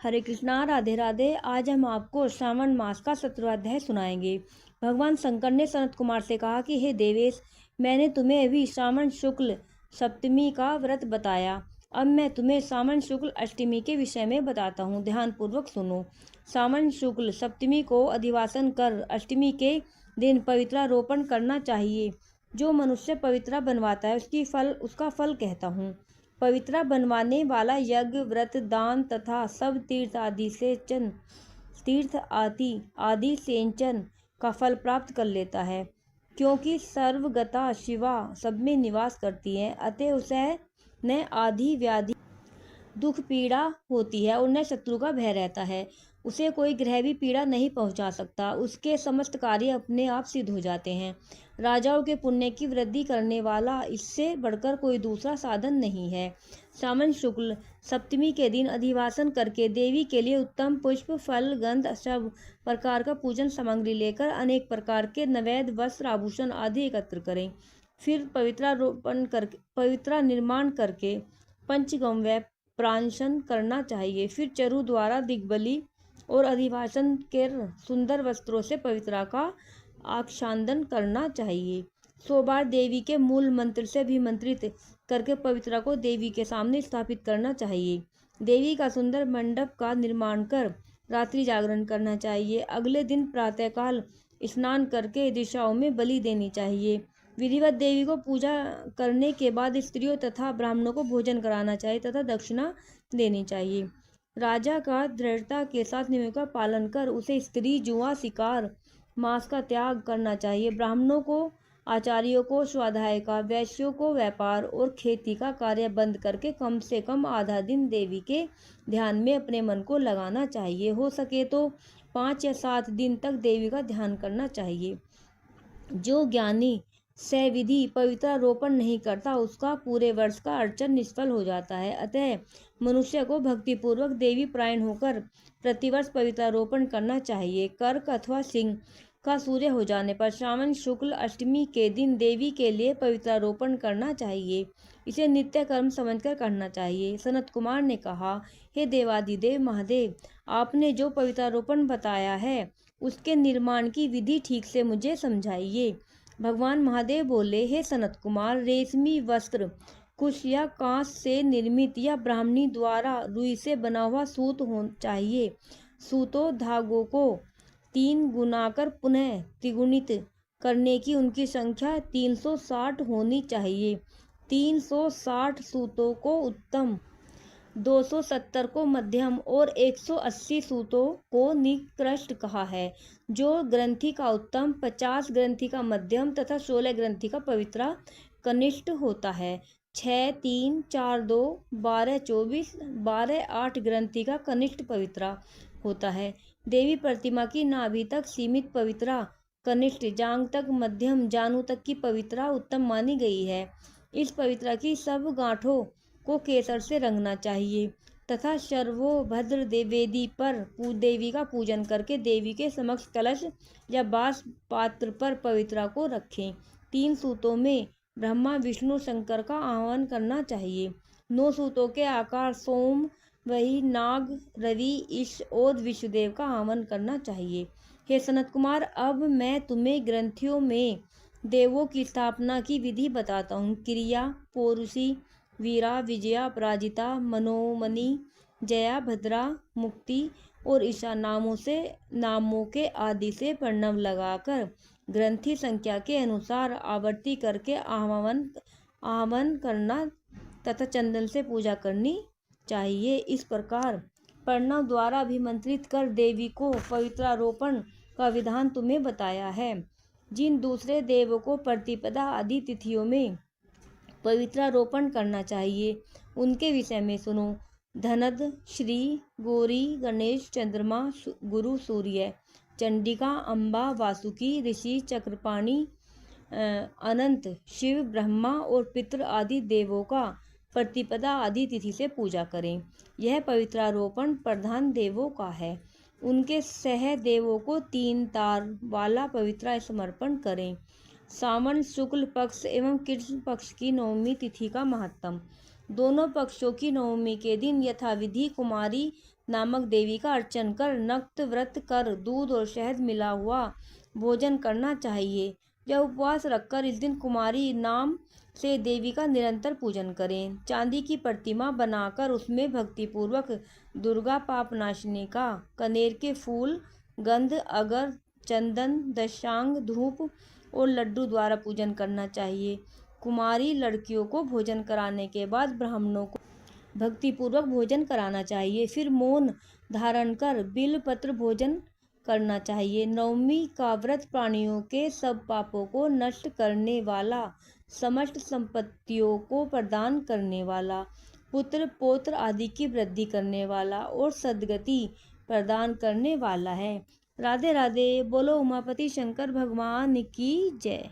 हरे कृष्णा, राधे राधे। आज हम आपको श्रावण मास का 17वां अध्याय सुनाएंगे। भगवान शंकर ने सनत कुमार से कहा कि हे देवेश, मैंने तुम्हें अभी श्रावण शुक्ल सप्तमी का व्रत बताया। अब मैं तुम्हें श्रावण शुक्ल अष्टमी के विषय में बताता हूँ, ध्यान पूर्वक सुनो। श्रावण शुक्ल सप्तमी को अधिवासन कर अष्टमी के दिन पवित्रारोपण करना चाहिए। जो मनुष्य पवित्रा बनवाता है उसका फल कहता हूँ। पवित्रा बनवाने वाला यज्ञ, व्रत, दान तथा सब तीर्थ आदि सेंचन का फल प्राप्त कर लेता है, क्योंकि सर्वगता शिवा सब में निवास करती है। अतः उसे न आदि व्याधि दुख पीड़ा होती है और न शत्रु का भय रहता है। उसे कोई ग्रह भी पीड़ा नहीं पहुंचा सकता। उसके समस्त कार्य अपने आप सिद्ध हो जाते हैं। राजाओं के पुण्य की वृद्धि करने वाला इससे बढ़कर कोई दूसरा साधन नहीं है। श्रावण शुक्ल सप्तमी के दिन अधिवासन करके देवी के लिए उत्तम पुष्प, फल, गंध, सब प्रकार का पूजन सामग्री लेकर अनेक प्रकार के नैवेद्य, वस्त्र, आभूषण आदि एकत्र करें। फिर पवित्रा निर्माण करके पंचगव्य प्राशन करना चाहिए। फिर चरु द्वारा दिग्बली और अधिवासन के सुंदर वस्त्रों से पवित्रा का आच्छादन करना चाहिए। 100 बार देवी के मूल मंत्र से अभिमंत्रित करके पवित्रा को देवी के सामने स्थापित करना चाहिए। देवी का सुंदर मंडप का निर्माण कर रात्रि जागरण करना चाहिए। अगले दिन प्रातःकाल स्नान करके दिशाओं में बलि देनी चाहिए। विधिवत देवी को पूजा करने के बाद स्त्रियों तथा ब्राह्मणों को भोजन कराना चाहिए तथा दक्षिणा देनी चाहिए। राजा का दृढ़ता के साथ नियमों का पालन कर उसे स्त्री, जुआ, शिकार, मांस का त्याग करना चाहिए। ब्राह्मणों को, आचार्यों को स्वाध्याय का, वैश्यों को व्यापार और खेती का कार्य बंद करके कम से कम आधा दिन देवी के ध्यान में अपने मन को लगाना चाहिए। हो सके तो 5 या 7 दिन तक देवी का ध्यान करना चाहिए। जो ज्ञानी सविधि पवित्रारोपण नहीं करता उसका पूरे वर्ष का अर्चन निष्फल हो जाता है। अतः मनुष्य को भक्तिपूर्वक देवी प्रायण होकर प्रतिवर्ष पवित्रारोपण करना चाहिए। कर्क अथवा सिंह का सूर्य हो जाने पर श्रावण शुक्ल अष्टमी के दिन देवी के लिए पवित्रारोपण करना चाहिए। इसे नित्य कर्म समझकर करना चाहिए। सनत कुमार ने कहा, हे देवादिदेव महादेव, आपने जो पवित्रारोपण बताया है उसके निर्माण की विधि ठीक से मुझे समझाइए। भगवान महादेव बोले, हे सनत कुमार, रेशमी वस्त्र, कुश या कांस से निर्मित या ब्राह्मणी द्वारा रुई से बना हुआ सूत हो चाहिए। सूतों धागों को 3 गुना कर पुनः त्रिगुणित करने की उनकी संख्या 360 होनी चाहिए। 360 सूतों को उत्तम, 270 को मध्यम और 180 सूतों को निकृष्ट कहा है। जो ग्रंथि का उत्तम, 50 ग्रंथि का मध्यम तथा 16 ग्रंथि का पवित्रा कनिष्ठ होता है। 6, 3, 4, 2, 12, 24, 12, 8 ग्रंथि का कनिष्ठ पवित्रा होता है। देवी प्रतिमा की नाभि तक सीमित पवित्रा कनिष्ठ, जांघ तक मध्यम, जानु तक की पवित्रा उत्तम मानी गई है। इस पवित्रा की सब गांठों को केसर से रंगना चाहिए तथा सर्वोभद्र वेदी पर देवी का पूजन करके देवी के समक्ष कलश या बांस पात्र पर पवित्रा को रखें। 3 सूतों में ब्रह्मा, विष्णु, शंकर का आह्वान करना चाहिए। 9 सूतों के आकार सोम, वही, नाग, रवि, ईश और विष्णुदेव का आह्वान करना चाहिए। हे सनत कुमार, अब मैं तुम्हें ग्रंथियों में देवों की स्थापना की विधि बताता हूँ। क्रिया, पौरुषी, वीरा, विजया, अपराजिता, मनोमणि, जया, भद्रा, मुक्ति और ईशा नामों के आदि से प्रणव लगाकर ग्रंथि संख्या के अनुसार आवर्ती करके आह्वान करना तथा चंदन से पूजा करनी चाहिए। इस प्रकार प्रणव द्वारा अभिमंत्रित कर देवी को पवित्रारोपण का विधान तुम्हें बताया है। जिन दूसरे देवों को प्रतिपदा आदि तिथियों में पवित्रारोपण करना चाहिए उनके विषय में सुनो। धनद, श्री, गौरी, गणेश, चंद्रमा, गुरु, सूर्य, चंडिका, अम्बा, वासुकी, ऋषि, चक्रपाणि, अनंत, शिव, ब्रह्मा और पितृ आदि देवों का प्रतिपदा आदि तिथि से पूजा करें। यह पवित्रारोपण प्रधान देवों का है। उनके सह देवों को 3 तार वाला पवित्रा समर्पण करें। श्रावण शुक्ल पक्ष एवं कृष्ण पक्ष की नवमी तिथि का महत्तम। दोनों पक्षों की नवमी के दिन यथाविधि कुमारी नामक देवी का अर्चन कर नक्त व्रत कर दूध और शहद मिला हुआ भोजन करना चाहिए। यह उपवास रखकर इस दिन कुमारी नाम से देवी का निरंतर पूजन करें। चांदी की प्रतिमा बनाकर उसमें भक्तिपूर्वक दुर्गा पाप नाशिनी का कनेर के फूल, गंध, अगर, चंदन, दशांग, धूप और लड्डू द्वारा पूजन करना चाहिए। कुमारी लड़कियों को भोजन कराने के बाद ब्राह्मणों को भक्तिपूर्वक भोजन कराना चाहिए। फिर मौन धारण कर बिल पत्र भोजन करना चाहिए। नवमी का व्रत प्राणियों के सब पापों को नष्ट करने वाला, समस्त संपत्तियों को प्रदान करने वाला, पुत्र पौत्र आदि की वृद्धि करने वाला और सद्गति प्रदान करने वाला है। राधे राधे। बोलो उमापति शंकर भगवान की जय।